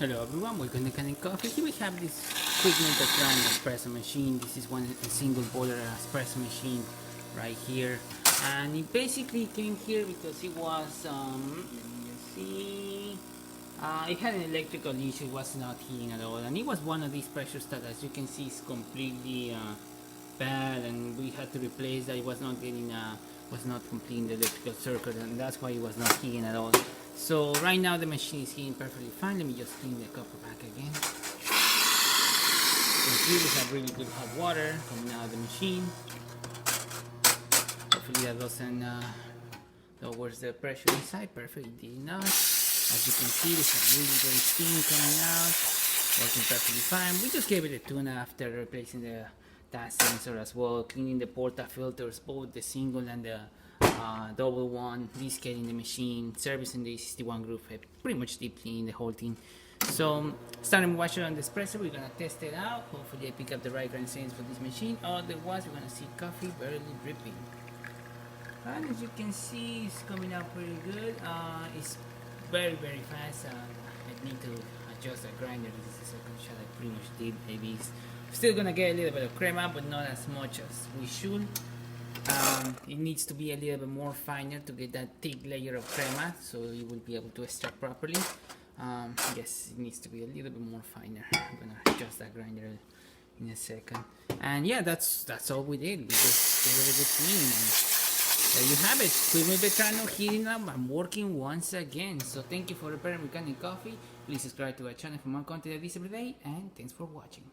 Hello everyone, welcome to Kanen Coffee. Here we have this quick vetrano espresso machine. This is a single boiler espresso machine right here, and it basically came here because it was let me just see, it had an electrical issue. It was not heating at all, and it was one of these pressure stats. As you can see, it's completely bad, and we had to replace that. It was not getting was not completing the electrical circuit, and that's why it was not heating at all. So right now the machine is heating perfectly fine. Let me just clean the copper back again. You see we have really good hot water coming out of the machine. Hopefully that doesn't lowers the pressure inside. Perfect, did not. As you can see, we have really great steam coming out, working perfectly fine. We just gave it a tune after replacing the that sensor as well, cleaning the porta filters, both the single and the double one, descaling the machine, servicing the 61 groove head, pretty much deep cleaning the whole thing. So starting washer on the espresso, we're gonna test it out. Hopefully I pick up the right grind settings for this machine. Otherwise we're gonna see coffee barely dripping. And as you can see, it's coming out pretty good. It's very fast. I need to adjust the grinder. This is the second shot I pretty much did. Maybe it's still gonna get a little bit of crema, but not as much as we should. It needs to be a little bit more finer to get that thick layer of crema, so you will be able to extract properly. Yes, it needs to be a little bit more finer. I'm gonna adjust that grinder in a second. And yeah, that's all we did. We just gave it a good clean, and there you have it. Quick vetrano heating up and working once again. So thank you for repairing mechanic coffee. Please subscribe to our channel for more content like this every day, and thanks for watching.